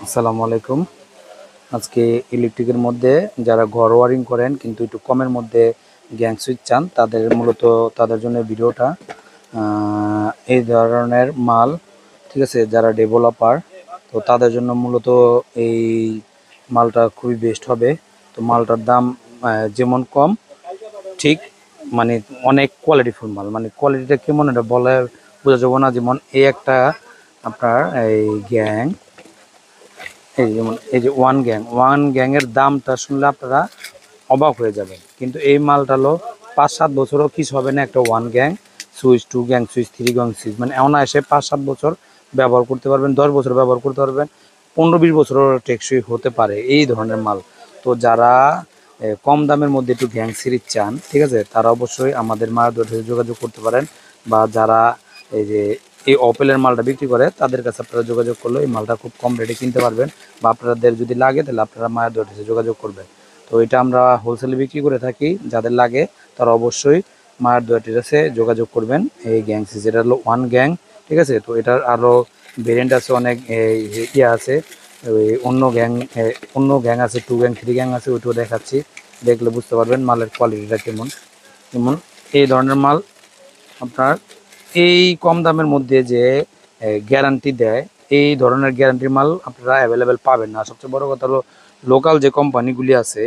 আসসালামু আলাইকুম। আজকে ইলেকট্রিকের মধ্যে যারা ঘর ওয়ারিং করেন কিন্তু একটু কমের মধ্যে গ্যাং সুইচ চান তাদের জন্য ভিডিওটা। এই ধরনের মাল, ঠিক আছে, যারা ডেভেলপার তো তাদের জন্য মূলত এই মালটা খুবই বেস্ট হবে। তো মালটার দাম যেমন কম, ঠিক মানে অনেক কোয়ালিটিফুল মাল। মানে কোয়ালিটিটা কেমন এটা বলে বোঝা যাবো না। যেমন এই একটা আপনার এই গ্যাং, এই যেমন এই যে ওয়ান গ্যাংয়ের দামটা শুনলে আপনারা অবাক হয়ে যাবেন। কিন্তু এই মালটা হলো 5-7 বছরও কিছু হবে না। একটা one gang switch, 2 gang switch, 3 gang switch, মানে অনায়াসে 5-7 বছর ব্যবহার করতে পারবেন, 10 বছর ব্যবহার করতে পারবেন, 15-20 বছরও টেকসই হতে পারে এই ধরনের মাল। তো যারা কম দামের মধ্যে একটু গ্যাং সিরিজ চান, ঠিক আছে, তারা অবশ্যই আমাদের মায়াদুয়ার সাথে যোগাযোগ করতে পারেন। বা যারা এই যে এই অপেলের মালটা বিক্রি করে তাদের কাছে আপনারা যোগাযোগ করলে এই মালটা খুব কম রেটে কিনতে পারবেন। বা আপনাদের যদি লাগে তাহলে আপনারা মায়াদুয়ার সাথে যোগাযোগ করবেন। তো এটা আমরা হোলসেলে বিক্রি করে থাকি। যাদের লাগে তারা অবশ্যই মায়াদুয়ার কাছে যোগাযোগ করবেন। এই গ্যাং সিরিজ, এটা হলো ওয়ান গ্যাং, ঠিক আছে। তো এটার আরও ভেরিয়েন্ট আছে অনেক, ইয়ে আছে, ওই অন্য গ্যাং আছে, 2 গ্যাং 3 গ্যাং আছে, ওইটাও দেখাচ্ছি। দেখলে বুঝতে পারবেন মালের কোয়ালিটিটা কেমন। যেমন এই ধরনের মাল আপনার এই কম দামের মধ্যে যে গ্যারান্টি দেয়, এই ধরনের গ্যারান্টির মাল আপনারা অ্যাভেলেবেল পাবেন না। সবচেয়ে বড় কথা হলো লোকাল যে কোম্পানিগুলি আছে,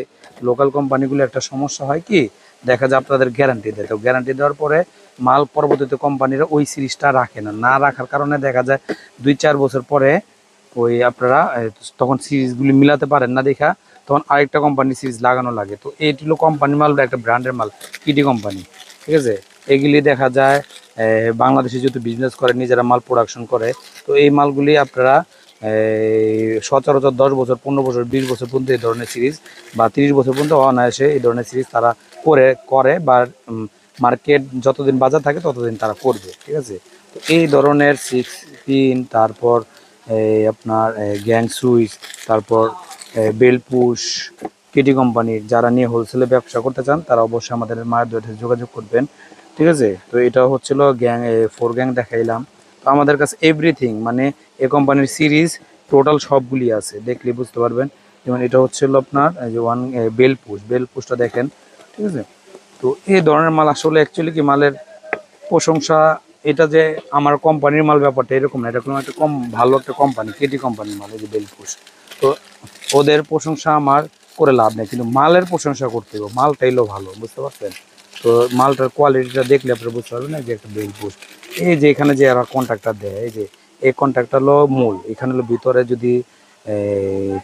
লোকাল কোম্পানিগুলি একটা সমস্যা হয় কি, দেখা যায় আপনাদের গ্যারান্টি দেয়, তো গ্যারান্টি দেওয়ার পরে মাল পরবর্তীতে কোম্পানিরা ওই সিরিজটা রাখে না। না রাখার কারণে দেখা যায় 2-4 বছর পরে ওই আপনারা তখন সিরিজগুলি মিলাতে পারেন না, দেখা তখন আরেকটা কোম্পানির সিরিজ লাগানো লাগে। তো এইটি হলো কোম্পানির মাল বা একটা ব্র্যান্ডের মাল, কিটি কোম্পানি, ঠিক আছে। এগুলি দেখা যায় বাংলাদেশে যেহেতু বিজনেস করে, নিজেরা মাল প্রোডাকশন করে, তো এই মালগুলি আপনারা সচরাচর 10 বছর, 15 বছর, 20 বছর পর্যন্ত এই ধরনের সিরিজ বা 30 বছর পর্যন্ত অনায়াসে এই ধরনের সিরিজ তারা করে বা মার্কেট যতদিন বাজার থাকে ততদিন তারা করবে, ঠিক আছে। তো এই ধরনের 6 পিন, তারপর আপনার গ্যাং সুইচ, তারপর বেল পুশ, কেটি কোম্পানির যারা নিয়ে হোলসেলে ব্যবসা করতে চান তারা অবশ্যই আমাদের মায়ের দোকানে যোগাযোগ করবেন, ঠিক আছে। তো এটা হচ্ছিল গ্যাং, 4 গ্যাং দেখাইলাম। তো আমাদের কাছে এভরিথিং, মানে এ কোম্পানির সিরিজ টোটাল সবগুলি আছে, দেখলে বুঝতে পারবেন। যেমন এটা হচ্ছিল আপনার যে বেল পুশটা দেখেন, ঠিক আছে। তো এই ধরনের মাল আসলে অ্যাকচুয়ালি কি মালের প্রশংসা, এটা যে আমার কোম্পানির মাল ব্যাপারটা এরকম না। এটা কোনো একটা ভালো একটা কোম্পানি, কেটি কোম্পানির মাল, এই যে বেলপুশ। তো ওদের প্রশংসা আমার করে লাভ নেই, কিন্তু মালের প্রশংসা করতে হবে, মালটাই হলো ভালো, বুঝতে পারছেন। তো মালটার কোয়ালিটিটা দেখলে আপনারা বুঝতে পারবেন না যে একটা বেলপুশ। এই যে এখানে যে এরা কন্ট্রাক্টর দেয়, এই যে এই কন্ট্রাক্টর হলো মূল। এখানে হলো ভিতরে যদি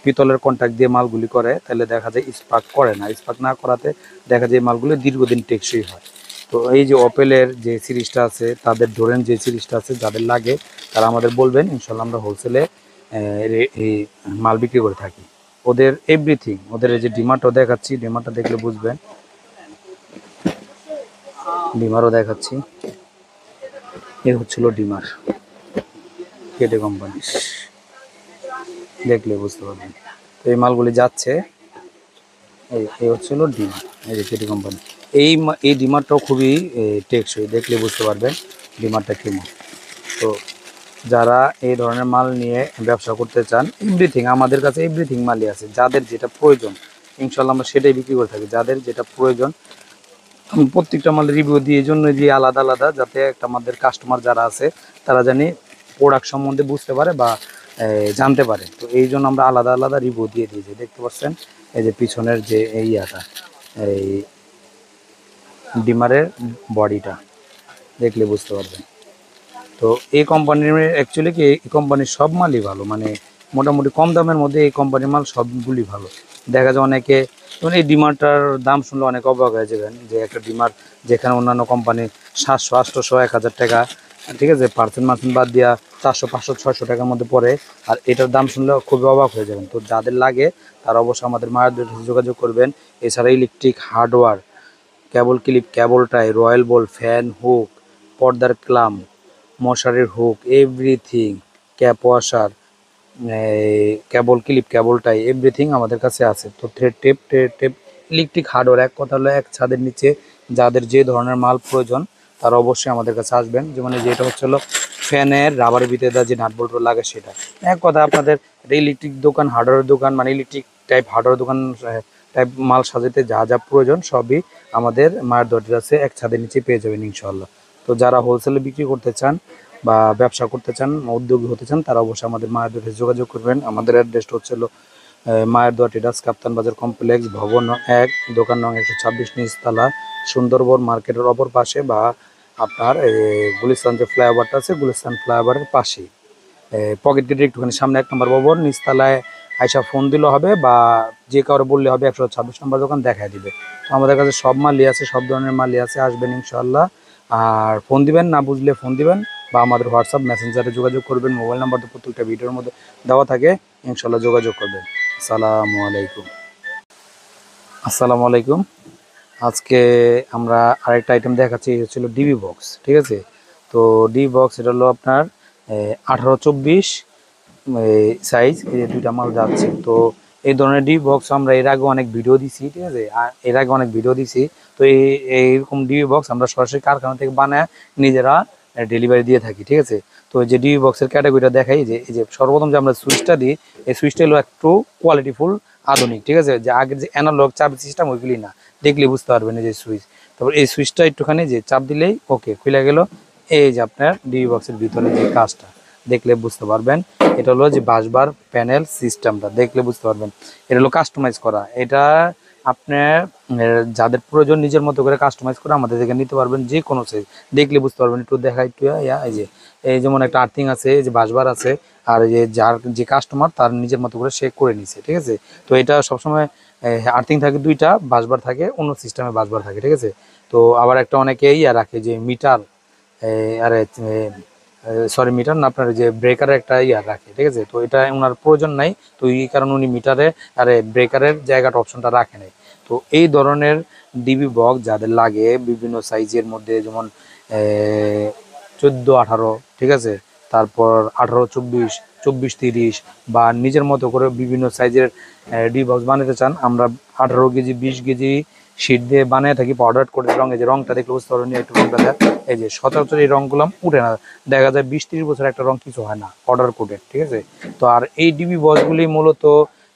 পিতলের কন্ট্রাক্ট দিয়ে মালগুলি করে তাহলে দেখা যায় স্পার্ক করে না। স্পার্ক না করাতে দেখা যায় মালগুলি দীর্ঘদিন টেকসই হয়। তো এই যে অপেলের যে সিরিজটা আছে, তাদের ডোরেন যে সিরিজটা আছে, যাদের লাগে তারা আমাদের বলবেন, ইনশাল্লাহ আমরা হোলসেলে এই মাল বিক্রি করে থাকি। ওদের এভরিথিং, ওদের এই যে ডিমারটাও দেখাচ্ছি, ডিমারটা দেখলে বুঝবেন, ডিমারও দেখাচ্ছি। এ হচ্ছিল ডিমার, কেটে কোম্পানির, দেখলে বুঝতে পারবেন। তো এই মালগুলি যাচ্ছে, এই হচ্ছিল ডিমার, এই যে কেটি কোম্পানি। এই ডিমারটাও খুবই টেকসই, দেখলে বুঝতে পারবেন ডিমারটা কেমন। তো যারা এই ধরনের মাল নিয়ে ব্যবসা করতে চান, এভরিথিং আমাদের কাছে এভরিথিং মালই আছে। যাদের যেটা প্রয়োজন ইনশাল্লাহ আমরা সেটাই বিক্রি করে থাকি। যাদের যেটা প্রয়োজন, আমি প্রত্যেকটা মালের রিভিউ দিয়ে এই জন্য দিয়ে আলাদা আলাদা, যাতে একটা আমাদের কাস্টমার যারা আছে তারা জানি প্রোডাক্ট সম্বন্ধে বুঝতে পারে বা জানতে পারে। তো এই জন্য আমরা আলাদা আলাদা রিভিউ দিয়ে দিয়েছি। দেখতে পাচ্ছেন এই যে পিছনের যে এই ইয়াটা, এই ডিমারের বডিটা দেখলে বুঝতে পারবেন। তো এই কোম্পানির অ্যাকচুয়ালি কি, এই কোম্পানির সব মালই ভালো, মানে মোটামুটি কম দামের মধ্যে এই কোম্পানির মাল সবগুলি ভালো। দেখা যায় অনেকে, যেমন এই ডিমারটার দাম শুনলে অনেক অবাক হয়ে যাবেন, যে একটা ডিমার যেখানে অন্যান্য কোম্পানি 700, 800, 1000 টাকা, ঠিক আছে, পার্সেন্ট মার্সেন্ট বাদ দিয়া 400, 500, 600 টাকার মধ্যে পড়ে। আর এটার দাম শুনলে খুবই অবাক হয়ে যাবেন। তো যাদের লাগে তারা অবশ্যই আমাদের মায়ের সাথে যোগাযোগ করবেন। এছাড়া electric hardware, cable clip, cable tie, royal ball, fan, hook, পর্দার ক্লাম, মশারির hook, everything, cap washer, cable clip, cable tie, everything আমাদের কাছে আছে। তো থ্রেড টেপ, ইলেকট্রিক হার্ডওয়্যার, এক কথা হলো এক ছাদের নিচে যাদের যে ধরনের মাল প্রয়োজন তারা অবশ্যই আমাদের কাছে আসবেন। যেমন এই যে এটা হচ্ছে হলো ফ্যানের রাবারের ভিতরে দেওয়া যে নাট বল্টু লাগে সেটা। এক কথা আপনাদের ইলেকট্রিক দোকান, হার্ডওয়্যার দোকান, মানে ইলেকট্রিক টাইপ হার্ডওয়্যার দোকান টাইপ মাল সাজাতে যা যা প্রয়োজন সবই আমাদের মায়ের দরজার আছে এক ছাদের নিচে পেয়ে যাবেন ইনশাল্লাহ। তো যারা হোলসেলে বিক্রি করতে চান বা ব্যবসা করতে চান, উদ্যোগী হতে চান, তারা অবশ্যই আমাদের মায়ের দরজায় যোগাযোগ করবেন। আমাদের অ্যাড্রেসটা হচ্ছে মায়ের দোয়া ট্রেডার্স, কাপ্তান বাজার কমপ্লেক্স, ভবন 1, দোকান নং 126, নিচতলা, সুন্দরবন মার্কেটের অপর পাশে, বা আপনার গুলিস্তান যে ফ্লাইওভারটা আছে গুলিস্তান ফ্লাইওভারের পাশেই পকেট গেটের একটুখানি সামনে 1 নম্বর ভবন, নিচতলায় আইসা ফোন দিলে হবে বা যে কারো বললে হবে, 126 নম্বর দোকান দেখায় দিবে। তো আমাদের কাছে সব মালই আছে, সব ধরনের মালই আছে, আসবেন ইনশাল্লাহ। আর ফোন দিবেন, না বুঝলে ফোন দিবেন বা আমাদের হোয়াটসঅ্যাপ মেসেঞ্জারে যোগাযোগ করবেন। মোবাইল নাম্বার তো প্রত্যেকটা ভিডিওর মধ্যে দেওয়া থাকে, ইনশাল্লাহ যোগাযোগ করবেন। আসসালামু আলাইকুম। আসসালামু আলাইকুম। আজকে আমরা আরেকটা আইটেম দেখাচ্ছি, হচ্ছিল ডিবি বক্স। ঠিক আছে, তো ডিবি বক্স এটা হলো আপনার 18-24 সাইজ, এই যে দুইটা মাল যাচ্ছে। তো এই ধরনের ডিবি বক্স আমরা এর আগে অনেক ভিডিও দিছি, ঠিক আছে, এর আগে অনেক ভিডিও দিছি। তো এইরকম ডিবি বক্স আমরা সরাসরি কারখানা থেকে বানায় নিজেরা ডেলিভারি দিয়ে থাকি। ঠিক আছে, তো এই যে ডিবি বক্সের ক্যাটাগরিটা দেখাই, এই যে সর্বপ্রথম যে আমরা সুইচটা দিই, এই সুইচটা হলো একটু কোয়ালিটিফুল আধুনিক। ঠিক আছে, যে আগের যে অ্যানালগ চাবি সিস্টেম ওইগুলি না, দেখলে বুঝতে পারবেন এই যে সুইচ। তারপর এই সুইচটা একটুখানি যে চাপ দিলেই ওকে খুলে গেল। এই যে আপনার ডিবি বক্সের ভিতরে যে কাজটা দেখলে বুঝতে পারবেন। এটা হলো যে বাসবার প্যানেল সিস্টেমটা দেখলে বুঝতে পারবেন। এটা হলো কাস্টমাইজ করা। এটা আপনার যাদের প্রয়োজন নিজের মতো করে কাস্টমাইজ করে আমাদের থেকে নিতে পারবেন, যে কোনো সাইজ দেখলে বুঝতে পারবেন। একটু দেখা একটু এই যেমন একটা আর্থিং আছে, এই যে বাসবার আছে, আর এই যে যার যে কাস্টমার তার নিজের মতো করে সে করে নিছে। ঠিক আছে, তো এটা সবসময় আর্থিং থাকে 2টা, বাসবার থাকে অন্য সিস্টেমে বাসবার থাকে। ঠিক আছে, তো আবার একটা অনেকে রাখে যে মিটার, আরে সরি মিটার না, আপনার যে ব্রেকারের একটা রাখে। ঠিক আছে, তো এটা ওনার প্রয়োজন নাই, তো এই কারণে উনি মিটারে আরে ব্রেকারের জায়গাটা অপশনটা রাখে নাই। তো এই ধরনের ডিবি বক্স যাদের লাগে বিভিন্ন সাইজের মধ্যে, যেমন 14-18, ঠিক আছে, তারপর 18-24, 24-30, বা নিজের মতো করে বিভিন্ন সাইজের ডিবি বক্স বানাতে চান, আমরা 18 কেজি 20 কেজি শীট দিয়ে বানিয়ে থাকি পাউডার করে রঙ। এই যে রঙটা দেখলে বুঝতে পারবেন, একটু রঙটা দেখ, এই যে সচরাচর এই রঙগুলো উঠে না, দেখা যায় 20-30 বছর একটা রঙ কিছু হয় না পাউডার কোটেড। ঠিক আছে, তো আর এই ডিবি বক্সগুলি মূলত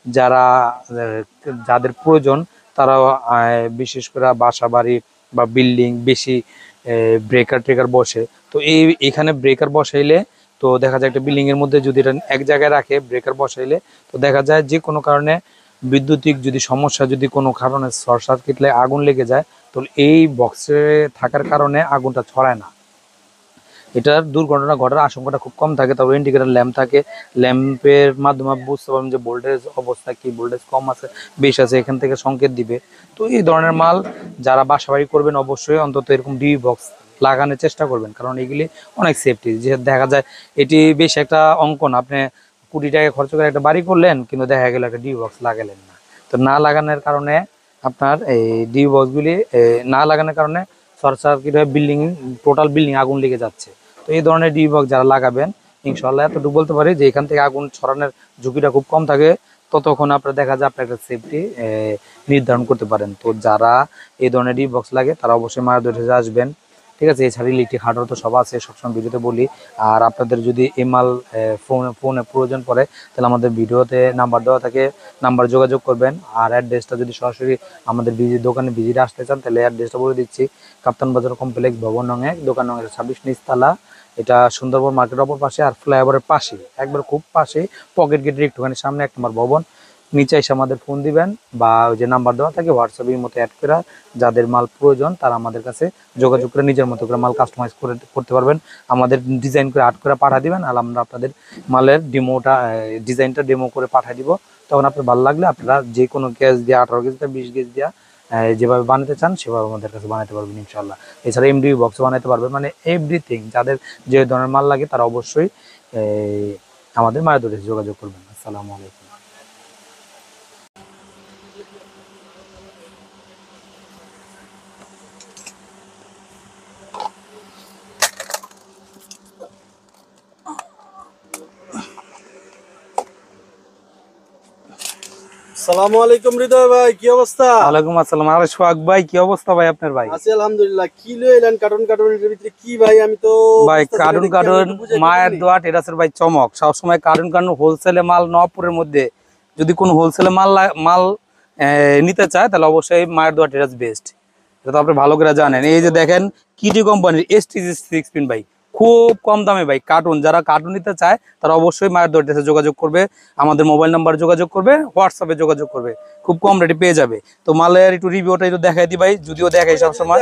যারা যাদের প্রয়োজন তারা বিশেষ করে বাসা বাড়ি বা বিল্ডিং বেশি ব্রেকার ট্রেকার বসে, তো এখানে ব্রেকার বসাইলে তো দেখা যায় একটা বিল্ডিং এর মধ্যে যদি এটা এক জায়গায় রাখে ব্রেকার বসাইলে, তো দেখা যায় যে কোনো কারণে বিদ্যুতিক যদি সমস্যা, যদি কোনো কারণে শর্ট সার্কিট লাগে আগুন লেগে যায়, তো এই বক্সে থাকার কারণে আগুনটা ছড়ায় না। এটার দুর্ঘটনা ঘটার আশঙ্কাটা খুব কম থাকে। তবে ইন্ডিকেটার ল্যাম্প থাকে, ল্যাম্পের মাধ্যমে বুঝতে পারবেন যে ভোল্টেজ অবস্থা কি, ভোল্টেজ কম আছে বেশি আছে, এখান থেকে সংকেত দিবে। তো এই ধরনের মাল যারা বাসাবাড়ি করবেন অবশ্যই অন্তত এরকম ডিবি বক্স লাগানোর চেষ্টা করবেন, কারণ এগুলি অনেক সেফটি। যে দেখা যায় এটি বেশ একটা অঙ্ক না, আপনি কোটি টাকা খরচ করে একটা বাড়ি করলেন কিন্তু দেখা গেল একটা ডিবি বক্স লাগালেন না। তো না লাগানোর কারণে আপনার এই ডিবি বক্সগুলি না লাগানোর কারণে শর্ট সার্কিট হয়ে বিল্ডিং, টোটাল বিল্ডিং আগুন লেগে যাচ্ছে। তো এই ধরনের ডিবি বক্স যারা লাগাবেন ইনশাল্লাহ এতটুকু বলতে পারি যে এখান থেকে আগুন ছড়ানোর ঝুঁকিটা খুব কম থাকে, ততক্ষণ আপনার দেখা যায় আপনার একটা সেফটি নির্ধারণ করতে পারেন। তো যারা এই ধরনের ডিবি বক্স লাগে তারা অবশ্যই মায়ের দরজায় আসবেন। ঠিক আছে, এছাড়া ইলেকট্রিক হার্ডওয়্যার তো সব আছে, সবসময় ভিডিওতে বলি। আর আপনাদের যদি এই মাল ফোনে প্রয়োজন পড়ে তাহলে আমাদের ভিডিওতে নাম্বার দেওয়া থাকে, নাম্বার যোগাযোগ করবেন। আর অ্যাড্রেসটা যদি সরাসরি আমাদের দোকানে ভিজিটে আসতে চান তাহলে অ্যাড্রেসটা বলে দিচ্ছি, কাপ্তান বাজার কমপ্লেক্স, ভবন নং 1, দোকান নং 126, নিচতলা। এটা সুন্দরবন মার্কেট অপর পাশে আর ফ্লাইওভারের পাশে, একবার খুব পাশে, পকেট গেটের একটুখানি সামনে 1 নম্বর ভবন। নিচে এসে আমাদের ফোন দিবেন বা ওই যে নাম্বার দেওয়া থাকে হোয়াটসঅ্যাপের মতো অ্যাড করা, যাদের মাল প্রয়োজন তারা আমাদের কাছে যোগাযোগ করে নিজের মতো করে মাল কাস্টমাইজ করে করতে পারবেন। আমাদের ডিজাইন করে আর্ট করে পাঠিয়ে দিবেন, আর আমরা আপনাদের মালের ডিজাইনটা ডেমো করে পাঠিয়ে দিব। তখন আপনার ভালো লাগলে আপনারা যে কোনো গ্যাস দিয়ে 18 কেজি 20 কেজি দিয়ে যেভাবে বানাতে চান সেভাবে আমাদের কাছে বানাতে পারবেন ইনশাল্লাহ। এছাড়া এমডি বক্স বানাতে পারবেন, মানে এভরিথিং যাদের যে ধরনের মাল লাগে তারা অবশ্যই আমাদের মায়ের দোকানে যোগাযোগ করবেন। আসসালামু আলাইকুম। আসসালামু আলাইকুম হৃদয় ভাই, কি অবস্থা? ওয়ালাইকুম আসসালাম। আরে সোহাগ ভাই, কি অবস্থা ভাই আপনার? ভাই আছি আলহামদুলিল্লাহ। কি লই এলেন কার্টুন কার্টুনের ভিতরে? কি ভাই, আমি তো ভাই বুঝতেছি না কার্টুন এটা কি, আমি কার্টুন একটু বুঝাই মায়ের দিবেননি? দোয়া টেরাসের ভাই চমক সবসময়। কার্টুন কার্টুন হোলসেলে মাল নওয়াবপুরের মধ্যে যদি কোনো হোলসেলে মাল নিতে চায় তাহলে অবশ্যই মায়ের দোয়া টেরাস বেস্ট। এটা তো আপনি ভালো করে জানেন। এই যে দেখেন কিটি কোম্পানির STG 6 পিন ভাই, খুব কম দামে ভাই। কার্টুন যারা কার্টুন নিতে চায় তারা অবশ্যই মায়ের দোয়া টেরাসে যোগাযোগ করবে, আমাদের মোবাইল নাম্বারে যোগাযোগ করবে, হোয়াটসঅ্যাপে যোগাযোগ করবে, খুব কম রেটে পেয়ে যাবে। তো মালের একটু রিভিউটা একটু দেখাই দিই ভাই, যদিও দেখাই সবসময়।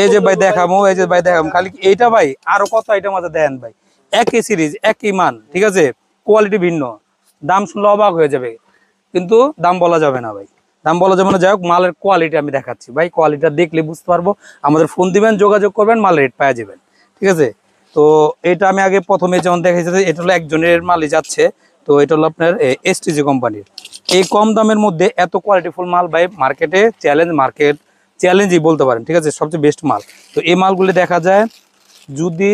এই যে ভাই দেখামো, এই যে ভাই দেখাম খালি এইটা ভাই, আরো কত আইটেম আছে দেন ভাই। একই সিরিজ একই মান, ঠিক আছে, কোয়ালিটি ভিন্ন, দাম শুনলে অবাক হয়ে যাবে, কিন্তু দাম বলা যাবে না ভাই, দাম বলা যাবে না। যাই হোক, মালের কোয়ালিটি আমি দেখাচ্ছি ভাই, কোয়ালিটিটা দেখলে বুঝতে পারবো। আমাদের ফোন দিবেন, যোগাযোগ করবেন, মাল রেট পাওয়া যাবেন, ঠিক আছে। তো এটা আমি আগে প্রথমে যেমন দেখাইছি, এটা হলো একজনের মালই যাচ্ছে। তো এটা হলো আপনার STG কোম্পানির। এই কম দামের মধ্যে এত কোয়ালিটিফুল মাল ভাই মার্কেটে চ্যালেঞ্জই বলতে পারেন, ঠিক আছে, সবচেয়ে বেস্ট মাল। তো এই মালগুলি দেখা যায় যদি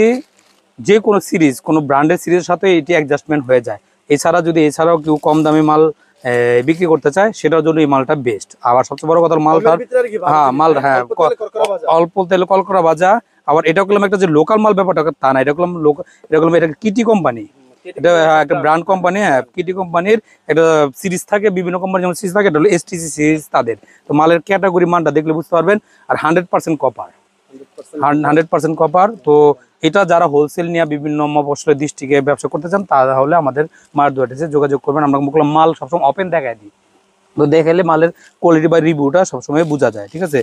যে কোনো সিরিজ, কোনো ব্র্যান্ডের সিরিজের সাথে এটি অ্যাডজাস্টমেন্ট হয়ে যায়। এছাড়াও কেউ কম দামি মাল বিক্রি করতে চায়, সেটার জন্য এই মালটা বেস্ট। আবার সবচেয়ে বড় কথা, মালটার হ্যাঁ অল্প তেলে কলকরা ভাজা। আবার এটা করলাম একটা যে লোকাল মাল, ব্যাপারটা তা না, এটা কিটি কোম্পানি, এটা একটা ব্র্যান্ড কোম্পানি। হ্যাঁ, কিটি কোম্পানির একটা সিরিজ থাকে, বিভিন্ন কোম্পানি যেমন সিরিজ থাকে, এটা হলো STC সিরিজ তাদের। তো মালের ক্যাটাগরি মানটা দেখলে বুঝতে পারবেন। আর 100% কপার, 100% কপার। তো এটা যারা হোলসেল নিয়ে বিভিন্ন মফস্বলের ডিস্ট্রিক্টে ব্যবসা করতে চান, তাহলে আমাদের মার দোয়াটিতে যোগাযোগ করবেন। আমরা মাল সবসময় ওপেন দেখাই দিই, তো দেখাইলে মালের কোয়ালিটি বা রিভিউটা সবসময় বোঝা যায়, ঠিক আছে।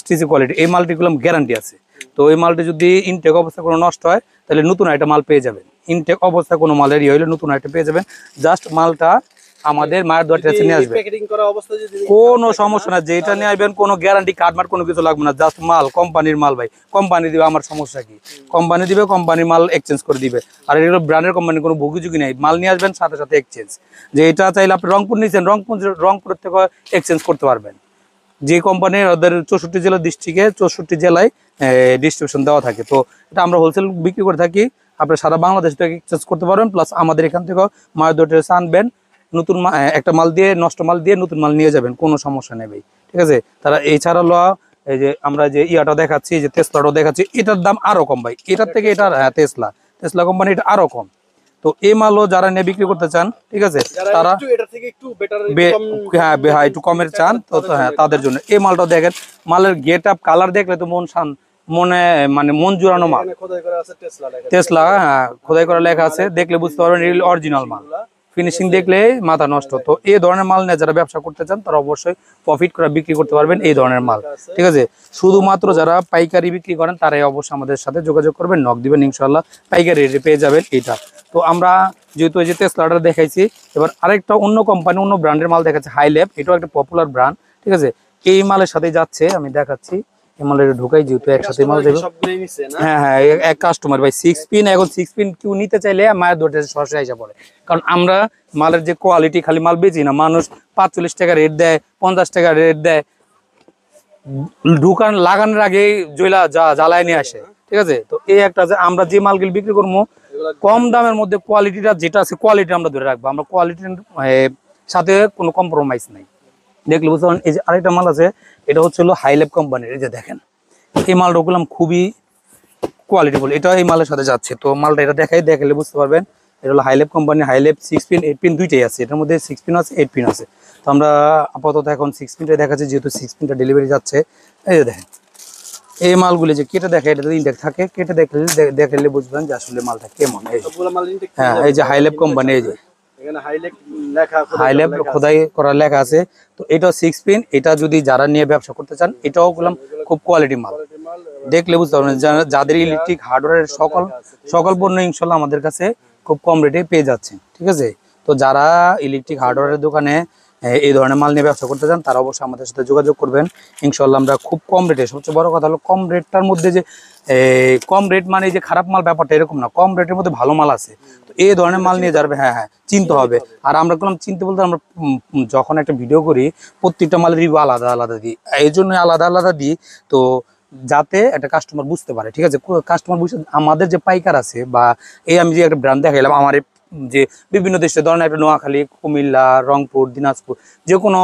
STC কোয়ালিটি, এই মালটিগুলো গ্যারান্টি আছে। তো এই মালটি যদি ইনটেক অবস্থা কোনো নষ্ট হয়, তাহলে নতুন একটা মাল পেয়ে যাবেন। ইনটেক অবস্থা কোনো মালের হইলে নতুন একটা পেয়ে যাবেন। জাস্ট মালটা আমাদের মায়ের দোয়ার কাছে নিয়ে আসবে, কোনো সমস্যা না। যেটা নিয়ে আসবেন কোনো গ্যারান্টি কার্ড কোনো কিছু লাগবে না, জাস্ট মাল কোম্পানির মাল ভাই। কোম্পানি দিবে, আমার সমস্যা কি, কোম্পানি দিবে, কোম্পানির মাল এক্সচেঞ্জ করে দিবে। আর এগুলো ব্র্যান্ডের কোম্পানি, কোনো ভুগিঝুঁকি নেই, মাল নিয়ে আসবেন সাথে সাথে এক্সচেঞ্জ। যে এটা চাইলে আপনি রংপুর নিয়েছেন, রংপুরের থেকে এক্সচেঞ্জ করতে পারবেন। যে কোম্পানি ওদের 64 জেলা ডিস্ট্রিক্টে 64 জেলায় ডিস্ট্রিবিউশন দেওয়া থাকে। তো এটা আমরা হোলসেল বিক্রি করে থাকি, আপনি সারা বাংলাদেশ থেকে এক্সচেঞ্জ করতে পারবেন। প্লাস আমাদের এখান থেকে মায়ের দোয়ার আনবেন, নতুন একটা মাল দিয়ে, নষ্ট মাল দিয়ে নতুন মাল নিয়ে যাবেন, কোনো সমস্যা নেই ভাই, ঠিক আছে। তারা এছাড়া এই যে আমরা যে ইয়াটা দেখাচ্ছি, যে টেসলাটাও দেখাচ্ছি, এটার দাম আরো কম ভাই, এটার থেকে এটার টেসলা কোম্পানি এটা আরো কম। তো এই মালও যারা নিয়ে বিক্রি করতে চান, ঠিক আছে, তারা হ্যাঁ একটু কমের চান, তো হ্যাঁ তাদের জন্য এই মালটা দেখেন। মালের গেট আপ কালার দেখলে তো মন জুড়ানো মাল। টেসলা, হ্যাঁ, খোদাই করা লেখা আছে, দেখলে বুঝতে পারবেন অরিজিনাল মাল। ফিনিশিং দেখলে মাথা নষ্ট। তো এই ধরনের মাল নিয়ে যারা ব্যবসা করতে চান, তারা অবশ্যই প্রফিট করে বিক্রি করতে পারবেন এই ধরনের মাল, ঠিক আছে। শুধুমাত্র যারা পাইকারি বিক্রি করেন তারাই অবশ্যই আমাদের সাথে যোগাযোগ করবেন, নক দিবেন, ইনশাল্লাহ পাইকারি রেটে পেয়ে যাবেন এটা। তো আমরা যেহেতু এই যে টেসলাটা দেখাইছি, এবার আরেকটা অন্য কোম্পানি, অন্য ব্র্যান্ডের মাল দেখাচ্ছে, হাইল্যাব। এটাও একটা পপুলার ব্র্যান্ড, ঠিক আছে। এই মালের সাথে যাচ্ছে, আমি দেখাচ্ছি। মালের ঢুকাই, যেহেতু একসাথে মাল দেবে। হ্যাঁ, এক কাস্টমার ভাই 6 পিন। এখন 6 পিন কেউ নিতে চাইলে মায়ের দোয়ার সরাসরি আইসা পড়ে, কারণ আমরা মালের যে কোয়ালিটি, খালি মাল বেচি না। মানুষ 45 টাকা রেট দেয়, 50 টাকা রেট দেয়, ঢুকান লাগানোর আগে জ্বালায় নিয়ে আসে, ঠিক আছে। তো এই একটা যে আমরা যে মালগুলো বিক্রি করবো কম দামের মধ্যে, কোয়ালিটিটা যেটা আছে কোয়ালিটি আমরা ধরে রাখবো, আমরা কোয়ালিটির সাথে কোনো কম্প্রোমাইজ নাই, দেখলে বুঝতে পারেন। এই যে আরেকটা মাল আছে, এটা হচ্ছে হলো হাইল্যাব কোম্পানির। এই যে দেখেন, এই মালটা ওগুলাম খুবই কোয়ালিটিফুল, এটা এই মালের সাথে যাচ্ছে। তো মালটা এটা দেখালে বুঝতে পারবেন। এটা হলো হাইল্যাব কোম্পানি, হাইল্যাব 6 পিন 8 পিন দুইটাই আছে, এটার মধ্যে 6 পিন আছে, 8 পিন আছে। তো আমরা আপাতত এখন 6 পিনটা দেখাচ্ছি, যেহেতু 6 পিনটা ডেলিভারি যাচ্ছে। এই যে দেখেন, এই মালগুলি যে কেটে দেখা, এটা ইনটেক থাকে, কেটে দেখলে বুঝবেন যে আসলে মালটা কেমন। হ্যাঁ, এই যে হাইল্যাব কোম্পানি, এই যে হাইল্যাব খোদাই করা লেখা আছে। তো এটাও 6 পিন। এটা যদি যারা নিয়ে ব্যবসা করতে চান, এটাও বললাম খুব কোয়ালিটি মাল, দেখলে বুঝতে পারবেন। যাদের ইলেকট্রিক হার্ডওয়্যারের সকল পণ্য ইনশাল্লাহ আমাদের কাছে খুব কম রেটে পেয়ে যাচ্ছে, ঠিক আছে। তো যারা ইলেকট্রিক হার্ডওয়্যারের দোকানে এই ধরনের মাল নিয়ে ব্যবসা করতে চান, তারা অবশ্যই আমাদের সাথে যোগাযোগ করবেন, ইনশাল্লাহ আমরা খুব কম রেটে। সবচেয়ে বড় কথা হলো কম রেটটার মধ্যে যে কম রেট মানে যে খারাপ মাল, ব্যাপারটা এরকম না, কম রেটের মধ্যে ভালো মাল আছে। তো এই ধরনের মাল নিয়ে যাবে, হ্যাঁ চিনতে হবে। আর আমরা কোনো চিনতে বলতে, আমরা যখন একটা ভিডিও করি প্রত্যেকটা মালের রিভিউ আলাদা আলাদা দিই, এই জন্য আলাদা আলাদা দিই। তো যাতে একটা কাস্টমার বুঝতে পারে, ঠিক আছে। কাস্টমার বুঝতে, আমাদের যে পাইকার আছে, বা এই আমি যে একটা ব্র্যান্ড দেখাইলাম, আমার যে বিভিন্ন দেশে ধরেন একটা নোয়াখালী, কুমিল্লা, রংপুর, দিনাজপুর যে কোনো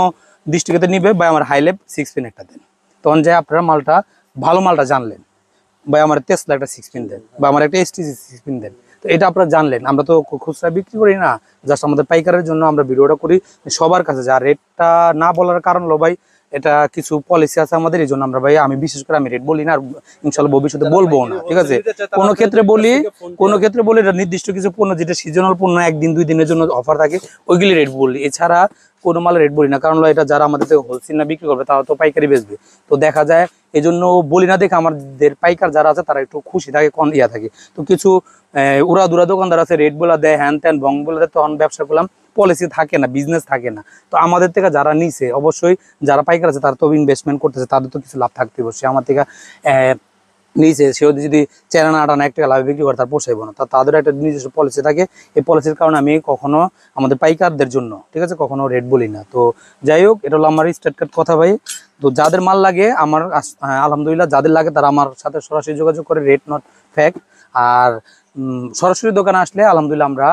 ডিস্ট্রিক্টে নিবে ভাই আমার হাইলেভ 6 পিন একটা দেন। তখন যে আপনারা মালটা ভালো মালটা জানলেন ভাই আমার টেসলা একটা 6 পিন দেন বা আমার একটা এসটিসি 6 পিন দেন। তো এটা আপনারা জানলেন, আমরা তো খুচরা বিক্রি করি না, জাস্ট আমাদের পাইকারের জন্য আমরা ভিডিওটা করি সবার কাছে। যা রেটটা না বলার কারণ হলো ভাই এটা কিছু পলিসি আছে আমাদের, এই জন্য আমরা ভাই আমি বিশেষ করে আমি রেট বলি না, আর ইনশাল্লাহ ভবিষ্যতে বলবো না, ঠিক আছে। কোনো ক্ষেত্রে বলি, কোনো ক্ষেত্রে বলি এটা নির্দিষ্ট কিছু পণ্য যেটা সিজনাল পণ্য 1 দিন 2 দিনের জন্য অফার থাকে ওইগুলি রেট বলি, এছাড়া কোনো মালের রেট বলি না। কারণ হলো এটা যারা আমাদের থেকে হোলসেল না বিক্রি করবে তারা তো পাইকারি বেচবে, তো দেখা যায় এই জন্য বলি না দেখে আমাদের পাইকার যারা আছে তারা একটু খুশি থাকে, কম ইয়া থাকে। তো কিছু উড়া দুরা দোকানদার আছে রেট বলে দেয়, হ্যান ত্যান ভং বলে দেয়, তখন ব্যবসা করলাম পলিসি থাকে না, বিজনেস থাকে না। তো আমাদের থেকে যারা নিছে অবশ্যই যারা পাইকার আছে তারা তো ইনভেস্টমেন্ট করতেছে, তাদের তো কিছু লাভ থাকতে বসে আমার থেকে নিচে সেও যদি চেনা আটানা 1 টাকা লাভে বিক্রি করে তার পোষাইবো না, তাদের একটা নিজস্ব পলিসি থাকে। এই পলিসির কারণে আমি কখনো আমাদের পাইকারদের জন্য, ঠিক আছে, কখনো রেট বলি না। তো যাই হোক, এটা হলো আমার স্ট্রেট কাট কথা ভাই। তো যাদের মাল লাগে আমার আলহামদুলিল্লাহ যাদের লাগে তারা আমার সাথে সরাসরি যোগাযোগ করে, রেট নট ফ্যাক্ট। আর সরাসরি দোকানে আসলে আলহামদুলিল্লাহ আমরা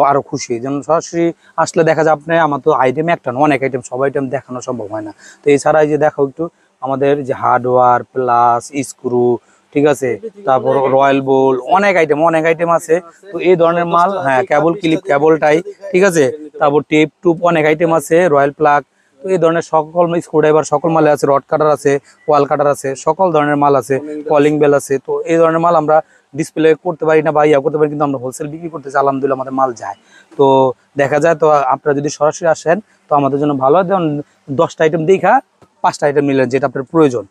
আরো খুশি, যেমন সরাসরি আসলে দেখা যায় আপনি আমার তো আইটেম একটা না, অনেক আইটেম, সব আইটেম দেখানো সম্ভব হয় না। তো এছাড়া এই যে দেখো একটু আমাদের যে হার্ডওয়্যার প্লাস স্ক্রু, ঠিক আছে, তারপর রয়্যাল বোল, অনেক আইটেম আছে। তো এই ধরনের মাল, হ্যাঁ কেবল ক্লিপ, কেবল টাই, ঠিক আছে, তারপর টেপ টুপ, অনেক আইটেম আছে, রয়্যাল প্লাগ। তো এই ধরনের সকল স্ক্রুড্রাইভার সকল মালে আছে, রড কাটার আছে, ওয়াল কাটার আছে, সকল ধরনের মাল আছে, কলিং বেল আছে। তো এই ধরনের মাল আমরা ডিসপ্লে করতে পারি না বা ইয়া করতে পারি, কিন্তু আমরা হোলসেল বিক্রি করতেছি, আলহামদুলিল্লাহ আমাদের মাল যায়। তো দেখা যায়, তো আপনারা যদি সরাসরি আসেন তো আমাদের জন্য ভালো হয়। যেমন 10টা আইটেম দেখা 5টা আইটেম নিলেন যেটা আপনার প্রয়োজন,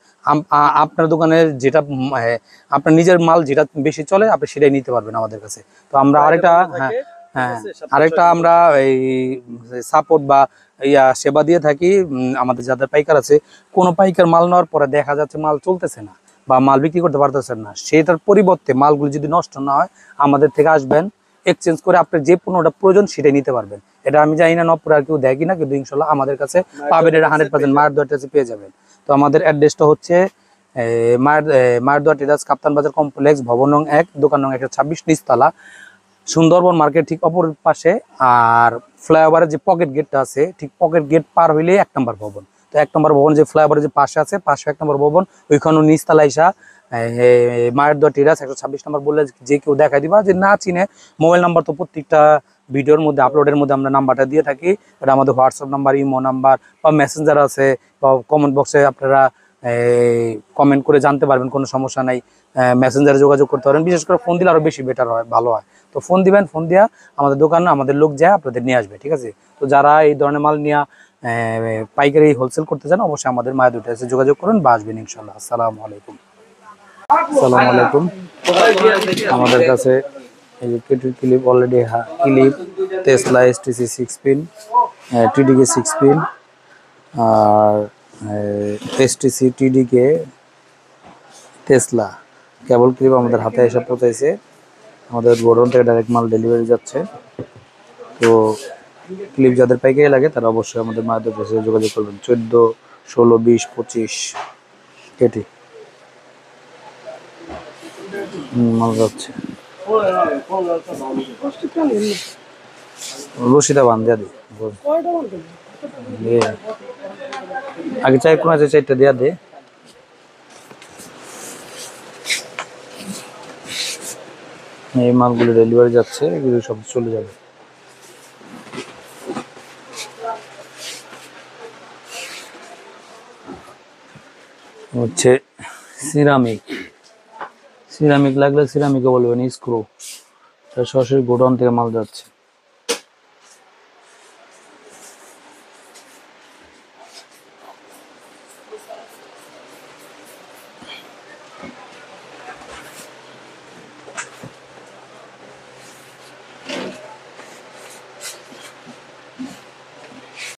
আপনার দোকানের যেটা আপনার নিজের মাল যেটা বেশি চলে আপনি সেটাই নিতে পারবেন আমাদের কাছে। তো আমরা আরেকটা, হ্যাঁ আরেকটা আমরা এই সাপোর্ট বা ইয়া সেবা দিয়ে থাকি আমাদের যাদের পাইকার আছে। কোনো পাইকার মাল নেওয়ার পরে দেখা যাচ্ছে মাল চলতেছে না বা মাল বিক্রি করতে পারতেছেন না, সেটার পরিবর্তে মালগুলো যদি নষ্ট না হয় আমাদের থেকে আসবেন, এক্সচেঞ্জ করে আপনার যে পণ্যটা প্রয়োজন সেটাই নিতে পারবেন। এটা আমি জানি না নবপুরে আর কেউ দেয় কিনা, কিন্তু ইনশাল্লাহ আমাদের কাছে পাবেন, এটা 100% মায়ের দোয়া টেরাসে পেয়ে যাবেন। তো আমাদের অ্যাড্রেসটা হচ্ছে মায়ের দোয়া টেরাস, কাপ্তান বাজার কমপ্লেক্স, ভবন নং 1, দোকান নং 126, নিচতলা, সুন্দরবন মার্কেট ঠিক অপর পাশে। আর ফ্লাইওভারের যে পকেট গেটটা আছে, ঠিক পকেট গেট পার হইলে 1 নম্বর ভবন। তো 1 নম্বর ভবন যে ফ্লাইওভারের যে পাশে আছে, পাশে 1 নম্বর ভবন, ওইখানে নিচতলা ইসা মায়ের দোয়া টেরাস 126 নম্বর বললে যে কেউ দেখাই দিবা। যে না চিনে, মোবাইল নাম্বার তো প্রত্যেকটা ভিডিওর মধ্যে আপলোডের মধ্যে আমরা নাম্বারটা দিয়ে থাকি, এটা আমাদের হোয়াটসঅ্যাপ নাম্বার, ইমো নাম্বার বা মেসেঞ্জার আছে, বা কমেন্ট বক্সে আপনারা কমেন্ট করে জানতে পারবেন, কোনো সমস্যা নাই। মেসেঞ্জারে যোগাযোগ করতে পারেন, বিশেষ করে ফোন দিলে আরো বেশি বেটার হয়, ভালো হয়। তো ফোন দিবেন, ফোন দিয়া আমাদের দোকানে আমাদের লোক যায় আপনাদের নিয়ে আসবে, ঠিক আছে। তো যারা এই ধরনের মাল নিয়ে পাইকারি হোলসেল করতে চান অবশ্যই আমাদের মায়ের দুটো এসে যোগাযোগ করুন বা আসবেন ইনশাল্লাহ। আসসালামু আলাইকুম। আসসালামু আলাইকুম। আমাদের কাছে এই যে কেটির clip already, clip Tesla STC 6 pin, TDK 6 pin, আর STC TDK Tesla cable clip আমাদের হাতে এসে পৌঁছাইছে। আমাদের গোডাউন থেকে ডাইরেক্ট মাল ডেলিভারি যাচ্ছে। তো ক্লিপ যাদের পাইকারি লাগে তারা অবশ্যই আমাদের মায়েদের কাছে যোগাযোগ করবেন। 14, 16, 20, 25 কেটি মাল যাচ্ছে। রশিদা বান্ধা দি আগে চাই কোন আছে, 4টা দেয়া দে। এই মালগুলো ডেলিভারি যাচ্ছে, এগুলো সব চলে যাবে। হচ্ছে সিরামিক লাগলে সিরামিকে বলবেন, স্ক্রু সরাসরি গোডাউন থেকে মাল যাচ্ছে।